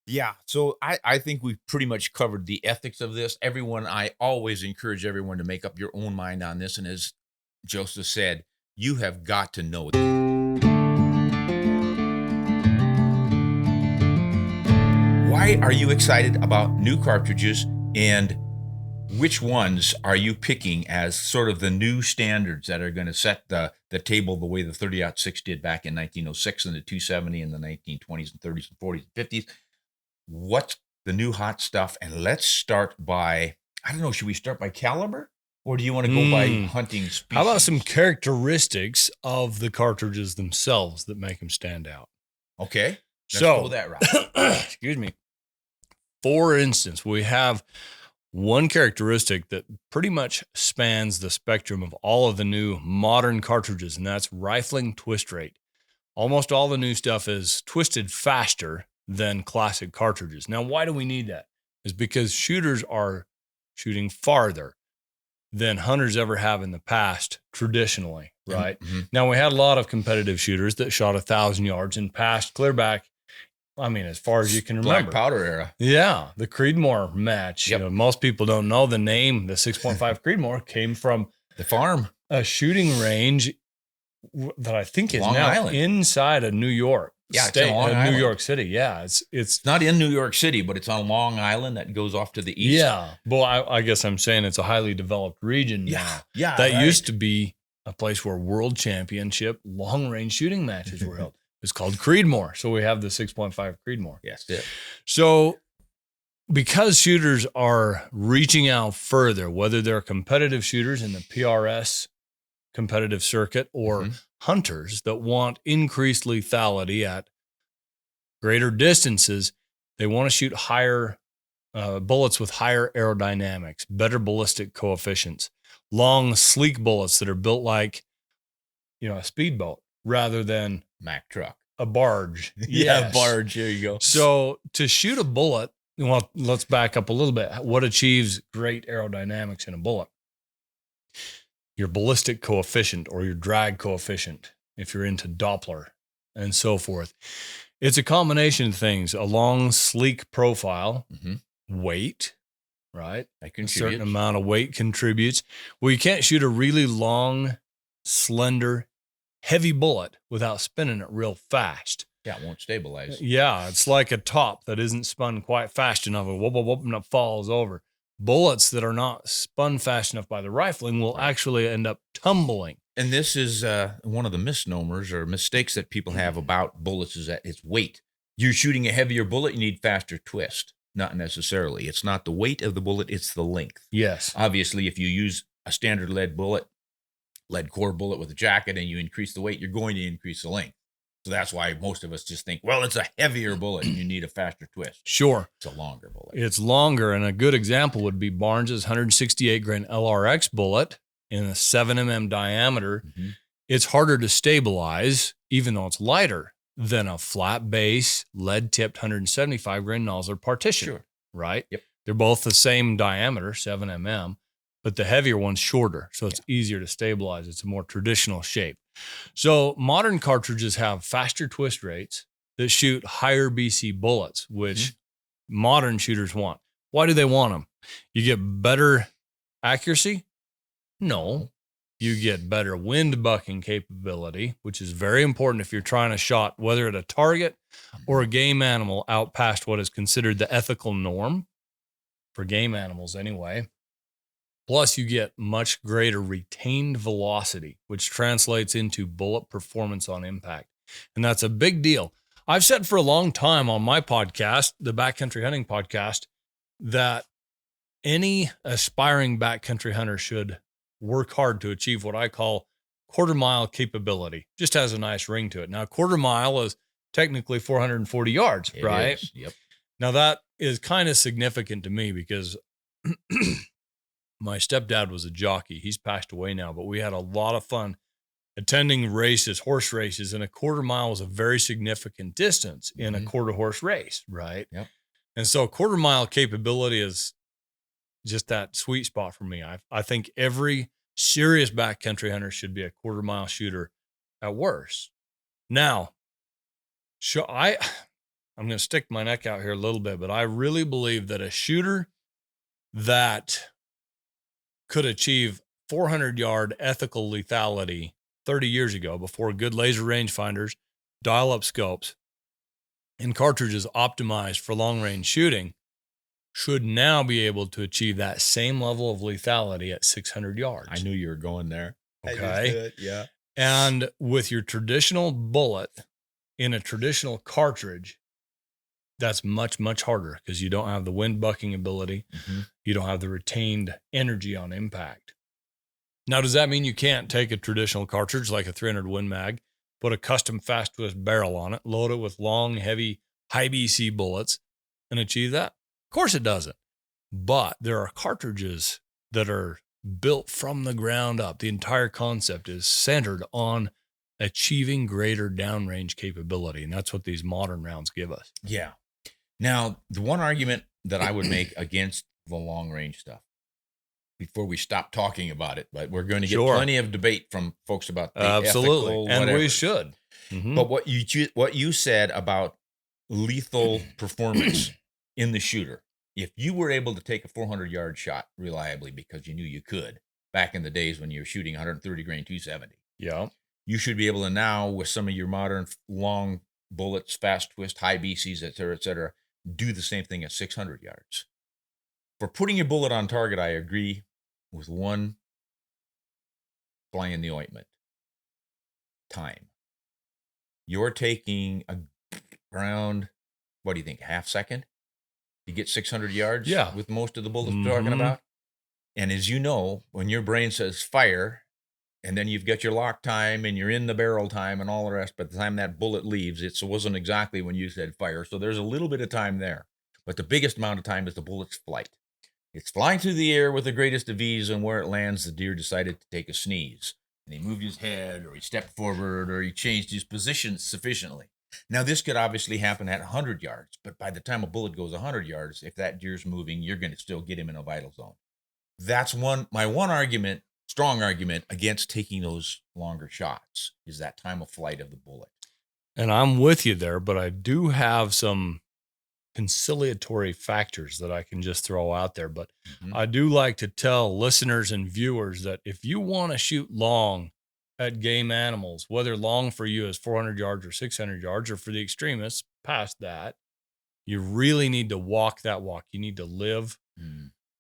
Yeah, so I think we've pretty much covered the ethics of this. I always encourage everyone to make up your own mind on this, and as Joseph said, you have got to know. Why are you excited about new cartridges, and which ones are you picking as sort of the new standards that are going to set the table the way the 30-06 did back in 1906 and the 270 in the 1920s and 30s and 40s and 50s? What's the new hot stuff? And let's start by, I don't know, should we start by caliber or do you want to go by hunting species? How about some characteristics of the cartridges themselves that make them stand out? Okay, let's go that route. Excuse me. For instance, we have one characteristic that pretty much spans the spectrum of all of the new modern cartridges, and that's rifling twist rate. Almost all the new stuff is twisted faster than classic cartridges. Now, why do we need that? It's because shooters are shooting farther than hunters ever have in the past, traditionally, right? Mm-hmm. Now, we had a lot of competitive shooters that shot 1,000 yards and passed clear back. I mean, as far as you can remember. Black powder era. Yeah, the Creedmoor match. Yep. You know, most people don't know the name. The 6.5 Creedmoor came from the farm, a shooting range that I think is Long now Island. Inside of New York. Yeah, it's in Long Island. New York City. Yeah, it's not in New York City, but it's on Long Island that goes off to the east. Yeah, well, I guess I'm saying it's a highly developed region now. Yeah, that used to be a place where world championship long range shooting matches were held. It's called Creedmoor. So we have the 6.5 Creedmoor. Yes. Yeah. So because shooters are reaching out further, whether they're competitive shooters in the PRS competitive circuit or hunters that want increased lethality at greater distances, they want to shoot higher bullets with higher aerodynamics, better ballistic coefficients, long, sleek bullets that are built like, a speedboat rather than Mack truck, a barge. Yeah, barge. There you go. So to shoot a bullet, well, let's back up a little bit. What achieves great aerodynamics in a bullet? Your ballistic coefficient or your drag coefficient, if you're into Doppler and so forth. It's a combination of things: a long, sleek profile, weight, right? A certain amount of weight contributes. Well, you can't shoot a really long, slender, heavy bullet without spinning it real fast. Yeah, it won't stabilize. Yeah, it's like a top that isn't spun quite fast enough. Whoop, whoop, whoop, and it falls over. Bullets that are not spun fast enough by the rifling will actually end up tumbling. And this is one of the misnomers or mistakes that people have about bullets is that it's weight. You're shooting a heavier bullet, you need faster twist. Not necessarily. It's not the weight of the bullet, it's the length. Yes. Obviously, if you use a standard lead core bullet with a jacket, and you increase the weight, you're going to increase the length. So that's why most of us just think, well, it's a heavier bullet and you need a faster twist. Sure. It's a longer bullet. It's longer, and a good example would be Barnes's 168 grain LRX bullet in a 7mm diameter. It's harder to stabilize, even though it's lighter, than a flat base, lead-tipped 175 grain Nosler partition. Sure. Right? Yep. They're both the same diameter, 7mm, but the heavier one's shorter, so it's easier to stabilize. It's a more traditional shape. So modern cartridges have faster twist rates that shoot higher BC bullets, which modern shooters want. Why do they want them? You get better accuracy? No. You get better wind bucking capability, which is very important if you're trying to shot whether at a target or a game animal out past what is considered the ethical norm for game animals anyway. Plus, you get much greater retained velocity, which translates into bullet performance on impact. And that's a big deal. I've said for a long time on my podcast, the Backcountry Hunting Podcast, that any aspiring backcountry hunter should work hard to achieve what I call quarter mile capability. Just has a nice ring to it. Now, a quarter mile is technically 440 yards, right? Yep. Now, that is kind of significant to me because my stepdad was a jockey. He's passed away now, but we had a lot of fun attending races, horse races, and a quarter mile was a very significant distance in a quarter horse race, right? Yep. And so quarter mile capability is just that sweet spot for me. I think every serious backcountry hunter should be a quarter mile shooter at worst. Now, I'm going to stick my neck out here a little bit, but I really believe that a shooter that could achieve 400-yard ethical lethality 30 years ago, before good laser rangefinders, dial-up scopes, and cartridges optimized for long-range shooting, should now be able to achieve that same level of lethality at 600 yards. I knew you were going there. Okay. Yeah. And with your traditional bullet in a traditional cartridge, that's much, much harder because you don't have the wind bucking ability. Mm-hmm. You don't have the retained energy on impact. Now, does that mean you can't take a traditional cartridge like a 300 Win Mag, put a custom fast twist barrel on it, load it with long, heavy, high BC bullets, and achieve that? Of course it doesn't. But there are cartridges that are built from the ground up. The entire concept is centered on achieving greater downrange capability, and that's what these modern rounds give us. Yeah. Now, the one argument that I would make against the long range stuff, before we stop talking about it, but we're going to get plenty of debate from folks about the absolutely, ethical, and whatever. we should. Mm-hmm. But what you said about lethal performance in the shooter, if you were able to take a 400-yard shot reliably because you knew you could back in the days when you were shooting 130 grain 270, yeah, you should be able to now, with some of your modern long bullets, fast twist, high BCs, et cetera, do the same thing at 600 yards. For putting your bullet on target, I agree with one fly in the ointment. Time. You're taking around, what do you think, half second to get 600 yards with most of the bullets we're talking about? And as you know, when your brain says fire, and then you've got your lock time and you're in the barrel time and all the rest, by the time that bullet leaves, it wasn't exactly when you said fire. So there's a little bit of time there. But the biggest amount of time is the bullet's flight. It's flying through the air with the greatest of ease, and where it lands, the deer decided to take a sneeze. And he moved his head, or he stepped forward, or he changed his position sufficiently. Now, this could obviously happen at 100 yards, but by the time a bullet goes 100 yards, if that deer's moving, you're going to still get him in a vital zone. That's my one argument, strong argument against taking those longer shots, is that time of flight of the bullet. And I'm with you there, but I do have some conciliatory factors that I can just throw out there. But I do like to tell listeners and viewers that if you want to shoot long at game animals, whether long for you is 400 yards or 600 yards, or for the extremists past that, you really need to walk that walk. You need to live,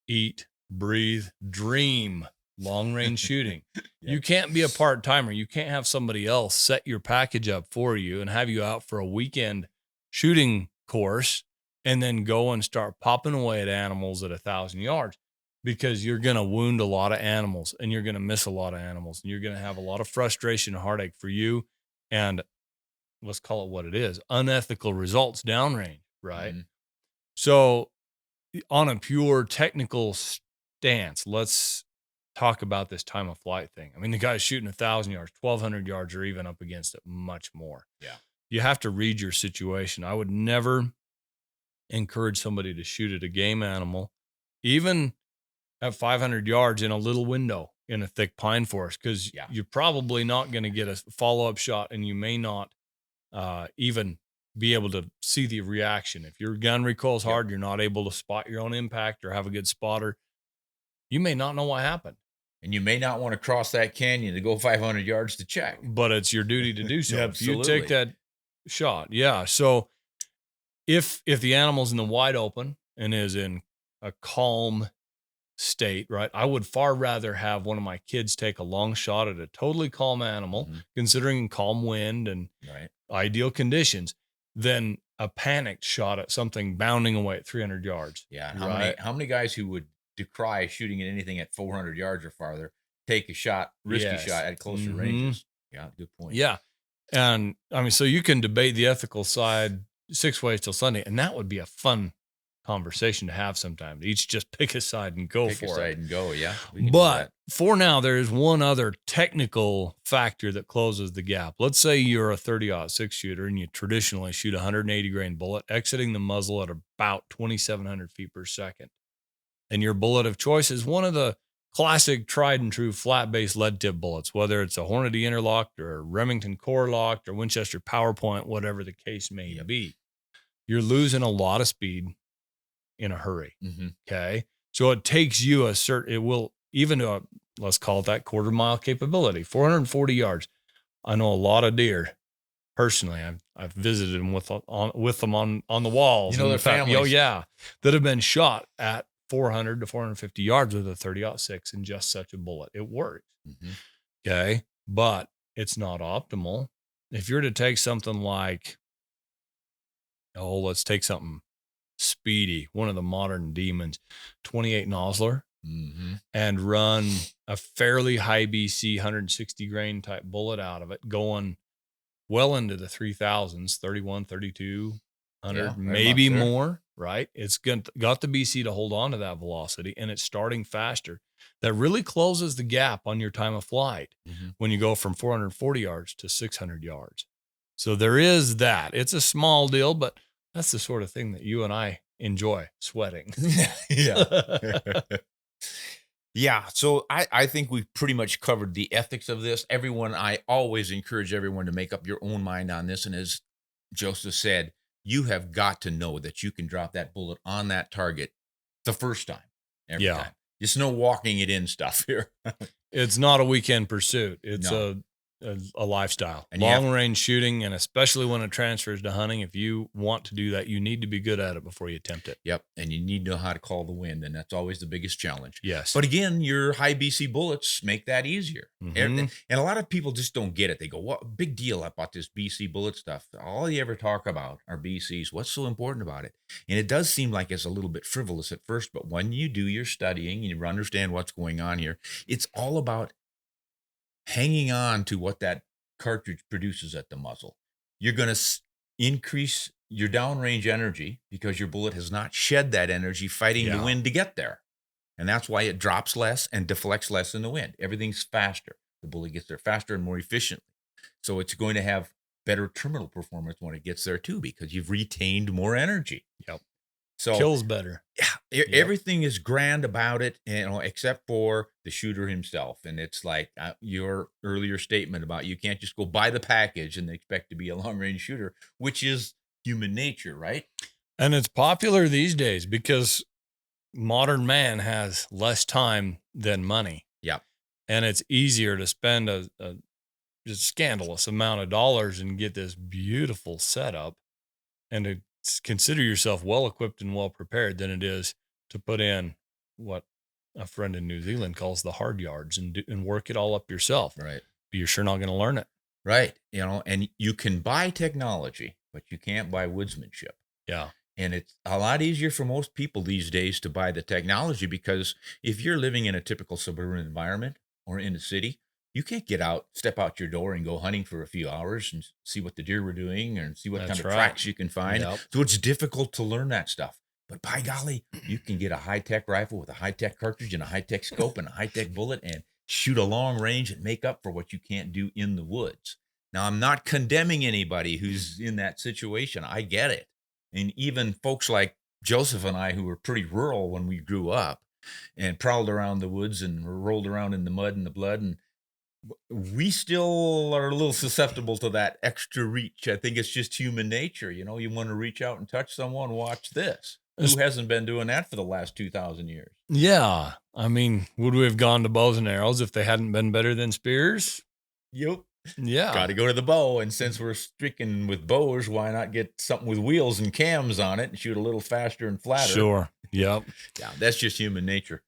eat, breathe, dream long range shooting. You can't be a part-timer. You can't have somebody else set your package up for you and have you out for a weekend shooting course and then go and start popping away at animals at 1,000 yards, because you're going to wound a lot of animals and you're going to miss a lot of animals and you're going to have a lot of frustration and heartache for you. And let's call it what it is, unethical results downrange, right? So on a pure technical stance, let's talk about this time of flight thing. I mean, the guy's shooting 1,000 yards, 1,200 yards, or even up against it much more. Yeah. You have to read your situation. I would never encourage somebody to shoot at a game animal, even at 500 yards in a little window in a thick pine forest, because you're probably not going to get a follow-up shot, and you may not even be able to see the reaction. If your gun recoils hard, you're not able to spot your own impact or have a good spotter. You may not know what happened. And you may not want to cross that canyon to go 500 yards to check. But it's your duty to do so. If you Absolutely. take that shot. Yeah. So if the animal's in the wide open and is in a calm state, right, I would far rather have one of my kids take a long shot at a totally calm animal, considering calm wind and ideal conditions, than a panicked shot at something bounding away at 300 yards. Yeah. How many guys who would decry shooting at anything at 400 yards or farther take a shot, risky shot at closer ranges? Yeah, good point. Yeah. And I mean, so you can debate the ethical side 6 ways till Sunday, and that would be a fun conversation to have sometime. Each just pick a side and go for it. And go, yeah. But for now, there is one other technical factor that closes the gap. Let's say you're a 30-06 shooter and you traditionally shoot a 180 grain bullet, exiting the muzzle at about 2,700 feet per second. And your bullet of choice is one of the classic tried and true flat base lead tip bullets, whether it's a Hornady interlocked or Remington core locked or Winchester PowerPoint, whatever the case may be. you're losing a lot of speed in a hurry. Mm-hmm. Okay. So it takes you it will even let's call it that quarter mile capability, 440 yards. I know a lot of deer personally. I've visited them with them on the walls. You know, their families. Oh yeah, that have been shot at 400 to 450 yards with a 30-06 in just such a bullet. It works. Mm-hmm. Okay, but it's not optimal. If you're to take something like, let's take something speedy, one of the modern demons, 28 Nosler, mm-hmm. and run a fairly high BC 160 grain type bullet out of it, going well into the 3000s, 31, 32, 100, maybe more, right? It's got the BC to hold on to that velocity, and it's starting faster. That really closes the gap on your time of flight when you go from 440 yards to 600 yards. So there is that. It's a small deal, but that's the sort of thing that you and I enjoy, sweating. Yeah. Yeah. So I think we've pretty much covered the ethics of this. I always encourage everyone to make up your own mind on this. And as Joseph said, you have got to know that you can drop that bullet on that target the first time, every time. Just no walking it in stuff here. It's not a weekend pursuit. It's a lifestyle, and long range shooting. And especially when it transfers to hunting, if you want to do that, you need to be good at it before you attempt it. Yep. And you need to know how to call the wind. And that's always the biggest challenge. Yes. But again, your high BC bullets make that easier. And a lot of people just don't get it. They go, what big deal about this BC bullet stuff? All you ever talk about are BCs. What's so important about it? And it does seem like it's a little bit frivolous at first, but when you do your studying and you understand what's going on here, it's all about hanging on to what that cartridge produces at the muzzle. You're going to increase your downrange energy because your bullet has not shed that energy fighting the wind to get there. And that's why it drops less and deflects less in the wind. Everything's faster. The bullet gets there faster and more efficiently. So it's going to have better terminal performance when it gets there too, because you've retained more energy. Yep. So kills better. Yeah, everything is grand about it, except for the shooter himself. And it's like your earlier statement about you can't just go buy the package and expect to be a long-range shooter, which is human nature, right? And it's popular these days because modern man has less time than money. Yeah. And it's easier to spend a just scandalous amount of dollars and get this beautiful setup and to consider yourself well equipped and well prepared than it is to put in what a friend in New Zealand calls the hard yards and work it all up yourself. Right. But you're sure not going to learn it. Right. And you can buy technology, but you can't buy woodsmanship. Yeah. And it's a lot easier for most people these days to buy the technology because if you're living in a typical suburban environment or in a city, you can't step out your door and go hunting for a few hours and see what the deer were doing and see what kind of tracks you can find. Yep. So it's difficult to learn that stuff. But by golly, you can get a high-tech rifle with a high-tech cartridge and a high-tech scope and a high-tech bullet and shoot a long range and make up for what you can't do in the woods. Now, I'm not condemning anybody who's in that situation. I get it. And even folks like Joseph and I, who were pretty rural when we grew up and prowled around the woods and rolled around in the mud and the blood, and we still are a little susceptible to that extra reach. I think it's just human nature. You want to reach out and touch someone, watch this. Who hasn't been doing that for the last 2,000 years? Yeah. I mean, would we have gone to bows and arrows if they hadn't been better than spears? Yep. Yeah. Got to go to the bow. And since we're sticking with bows, why not get something with wheels and cams on it and shoot a little faster and flatter? Sure. Yep. Yeah, that's just human nature.